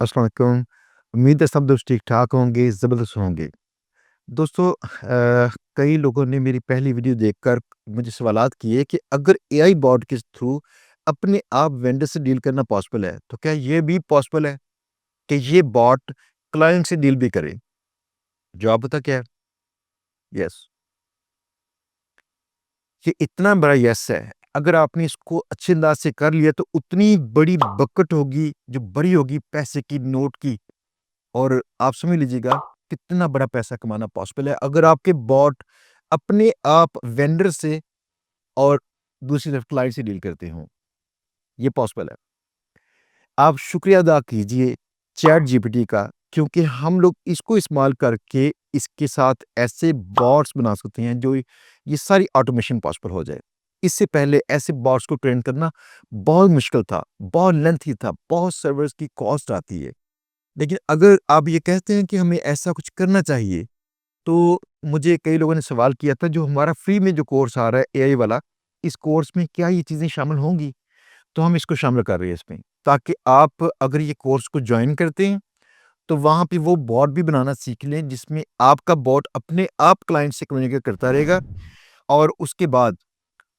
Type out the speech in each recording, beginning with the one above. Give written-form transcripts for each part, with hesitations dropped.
अस्सलाम वालेकुम। उम्मीद है सब दोस्त ठीक-ठाक होंगे, ज़बरदस्त होंगे। दोस्तों कई लोगों ने मेरी पहली वीडियो देखकर मुझे सवालात किए कि अगर एआई बॉट के थ्रू अपने आप वेंडर से डील करना पॉसिबल है, तो क्या ये भी पॉसिबल है कि ये बॉट क्लाइंट से डील भी करे? जवाब पता क्या है? यस। ये इतना बड़ा यस है, अगर आपने इसको अच्छे अंदाज से कर लिया तो उतनी बड़ी बकेट होगी, जो बड़ी होगी पैसे की, नोट की। और आप समझ लीजिएगा कितना बड़ा पैसा कमाना पॉसिबल है अगर आपके बॉट अपने आप वेंडर से और दूसरी तरफ क्लाइंट से डील करते हों। ये पॉसिबल है। आप शुक्रिया अदा कीजिए चैट जीपीटी का, क्योंकि हम लोग इसको इस्तेमाल करके इसके साथ ऐसे बॉट्स बना सकते हैं जो ये सारी ऑटोमेशन पॉसिबल हो जाए। इससे पहले ऐसे बॉट्स को ट्रेन करना बहुत मुश्किल था, बहुत लेंथी था, बहुत सर्वर्स की कॉस्ट आती है। लेकिन अगर आप ये कहते हैं कि हमें ऐसा कुछ करना चाहिए, तो मुझे कई लोगों ने सवाल किया था जो हमारा फ्री में जो कोर्स आ रहा है एआई वाला, इस कोर्स में क्या ये चीज़ें शामिल होंगी? तो हम इसको शामिल कर रहे हैं इसमें, ताकि आप अगर ये कोर्स को जॉइन करते हैं, तो वहाँ पे वो बॉट भी बनाना सीख लें जिसमें आपका बॉट अपने आप क्लाइंट से कम्युनिकेट करता रहेगा और उसके बाद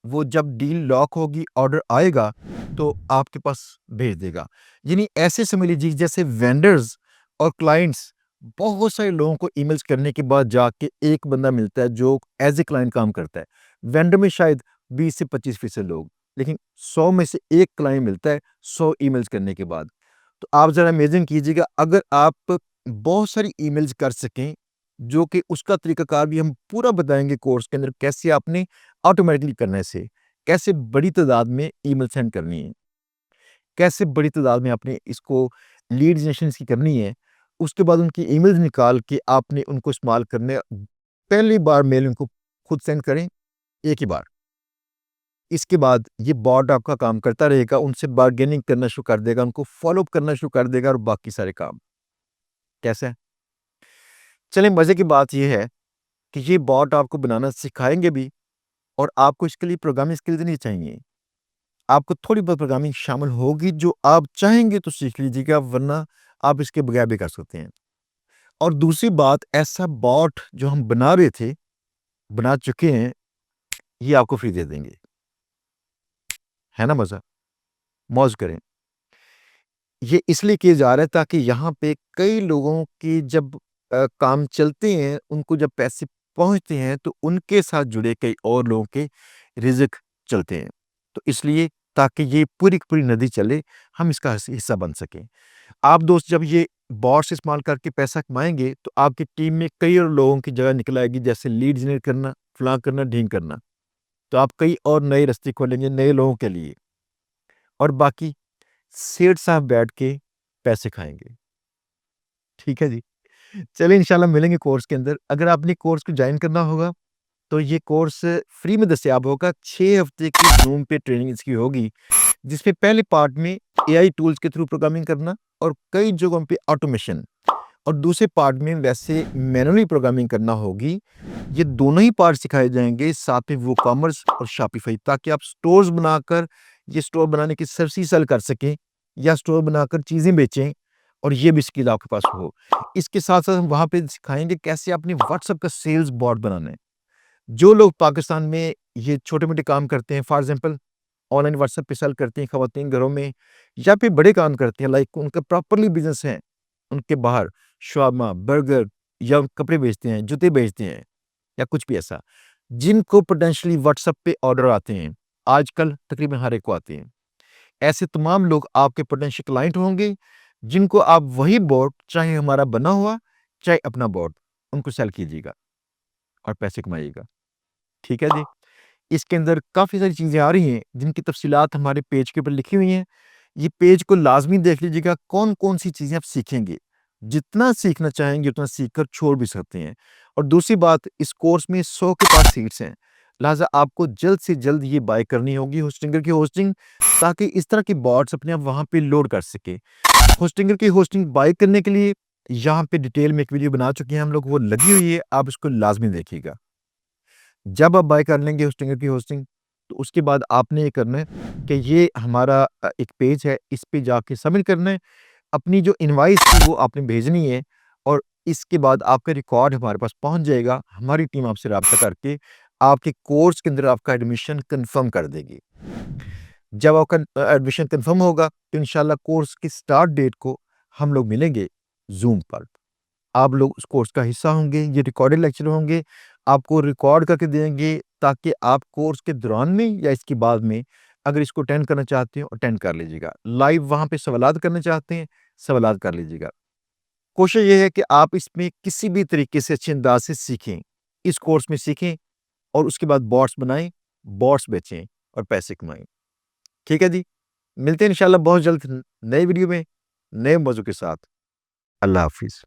वो जब डील लॉक होगी, ऑर्डर आएगा, तो आपके पास भेज देगा। यानी ऐसे समझ लीजिए जैसे वेंडर्स और क्लाइंट्स बहुत सारे लोगों को ईमेल्स करने के बाद जाके एक बंदा मिलता है जो एज़ ए क्लाइंट काम करता है। वेंडर में शायद 20 से 25% लोग, लेकिन 100 में से 1 क्लाइंट मिलता है 100 ईमेल्स करने के बाद। तो आप ज़रा इमेजिन कीजिएगा अगर आप बहुत सारी ईमेल्स कर सकें, जो कि उसका तरीकाकार भी हम पूरा बताएँगे कोर्स के अंदर कैसे आपने ऑटोमेटिकली करने से, कैसे बड़ी तादाद में ईमेल सेंड करनी है, कैसे बड़ी तादाद में आपने इसको लीड जनरेशन इसकी करनी है, उसके बाद उनकी ईमेल्स निकाल के आपने उनको इस्तेमाल करने पहली बार मेल उनको खुद सेंड करें, एक ही बार। इसके बाद ये बॉट आपका काम करता रहेगा, उनसे बार्गेनिंग करना शुरू कर देगा, उनको फ़ॉलो अप करना शुरू कर देगा और बाकी सारे काम। कैसे? चलिए मज़े की बात ये है कि ये बॉट आपको बनाना सिखाएँगे भी और आपको इसके लिए प्रोग्रामिंग स्किल्स नहीं चाहिए। आपको थोड़ी बहुत प्रोग्रामिंग शामिल होगी जो आप चाहेंगे तो सीख लीजिएगा, वरना आप इसके बगैर भी कर सकते हैं। और दूसरी बात, ऐसा बॉट जो हम बना रहे थे, बना चुके हैं, ये आपको फ्री दे देंगे। है ना मज़ा? मौज करें। ये इसलिए किया जा रहा है ताकि यहाँ पे कई लोगों की जब काम चलते हैं, उनको जब पैसे पहुँचते हैं तो उनके साथ जुड़े कई और लोगों के रिज़्क चलते हैं। तो इसलिए ताकि ये पूरी की पूरी नदी चले, हम इसका हिस्सा बन सकें। आप दोस्त जब ये बॉट्स इस्तेमाल करके पैसा कमाएँगे, तो आपकी टीम में कई और लोगों की जगह निकल आएगी, जैसे लीड जनरेट करना, फलाँ करना, ढींग करना। तो आप कई और नए रास्ते खोलेंगे नए लोगों के लिए और बाकी सेठ साहब बैठ के पैसे खाएँगे। ठीक है जी। चलिए इंशाल्लाह मिलेंगे कोर्स के अंदर। अगर आपने कोर्स को जॉइन करना होगा, तो ये कोर्स फ्री में दस्तयाब होगा। 6 हफ्ते की ज़ूम पे ट्रेनिंग इसकी होगी, जिसमें पहले पार्ट में एआई टूल्स के थ्रू प्रोग्रामिंग करना और कई जगहों पे ऑटोमेशन और दूसरे पार्ट में वैसे मैनुअली प्रोग्रामिंग करना होगी। ये दोनों ही पार्ट सिखाए जाएँगे, साथ में वूकॉमर्स और शॉपिफ़ाई, ताकि आप स्टोर्स बनाकर ये स्टोर बनाने की सर्विसेज़ सेल कर सकें या स्टोर बनाकर चीज़ें बेचें और ये भी स्किल आपके पास हो। इसके साथ-साथ हम वहाँ पे सिखाएँगे कैसे आपने व्हाट्सएप का सेल्स बॉट बनाना है। जो लोग पाकिस्तान में ये छोटे-मोटे काम करते हैं, फॉर एग्ज़ाम्पल ऑनलाइन व्हाट्सएप पे सेल करती हैं खवातीन घरों में या फिर बड़े काम करते हैं, लाइक उनका प्रॉपर्ली बिज़नेस है, उनके बाहर शवारमा, बर्गर या कपड़े बेचते हैं, जूते बेचते हैं या कुछ भी ऐसा, जिनको पोटेंशियली व्हाट्सएप पे ऑर्डर आते हैं। आजकल तकरीबन हर एक को आते हैं। ऐसे तमाम लोग आपके पोटेंशियल क्लाइंट होंगे, जिनको आप वही बॉट, चाहे हमारा बना हुआ, चाहे अपना बॉट, उनको सेल कीजिएगा और पैसे कमाइएगा। ठीक है जी? इसके अंदर काफ़ी सारी चीज़ें आ रही हैं, जिनकी तफ़सीलात हमारे पेज के ऊपर लिखी हुई हैं। ये पेज को लाज़मी देख लीजिएगा, कौन-कौन सी चीज़ें आप सीखेंगे। जितना सीखना चाहेंगे उतना सीख कर छोड़ भी सकते हैं। और दूसरी बात, इस कोर्स में 100 के पास सीट्स हैं, लिहाज़ा आपको जल्द से जल्द ये बाय करनी होगी होस्टिंगर की होस्टिंग, ताकि इस तरह के बॉट्स अपने आप वहाँ पे लोड कर सकें। होस्टिंगर की होस्टिंग बाय करने के लिए यहाँ पे डिटेल में एक वीडियो बना चुके हैं हम लोग, वो लगी हुई है, आप इसको लाज़मी देखिएगा। जब आप बाय कर लेंगे होस्टिंगर की होस्टिंग, तो उसके बाद आपने ये करना है कि ये हमारा एक पेज है, इस पे जाके सबमिट करना है। اپنی جو انوائس تھی وہ آپ نے بھیجنی ہے، اور اس کے بعد آپ کا ریکارڈ ہمارے پاس پہنچ جائے گا، ہماری ٹیم آپ سے رابطہ کر کے آپ کے کورس کے اندر آپ کا ایڈمیشن کنفرم کر دے گی۔ جب آپ کا ایڈمیشن کنفرم ہوگا تو انشاءاللہ کورس کی سٹارٹ ڈیٹ کو ہم لوگ ملیں گے زوم پر۔ آپ لوگ اس کورس کا حصہ ہوں گے، یہ ریکارڈڈ لیکچر ہوں گے، آپ کو ریکارڈ کر کے دیں گے تاکہ آپ کورس کے دوران میں یا اس کے بعد میں اگر اس کو اٹینڈ کرنا چاہتے ہیں اٹینڈ کر لیجیے گا، لائیو وہاں پہ سوالات کرنا چاہتے ہیں سوالات کر لیجیے گا۔ کوشش یہ ہے کہ آپ اس میں کسی بھی طریقے سے اچھے انداز سے سیکھیں، اس کورس میں سیکھیں اور اس کے بعد بوٹس بنائیں، بوٹس بیچیں اور پیسے کمائیں۔ ٹھیک ہے جی، ملتے ہیں انشاءاللہ بہت جلد نئے ویڈیو میں نئے موضوع کے ساتھ۔ اللہ حافظ۔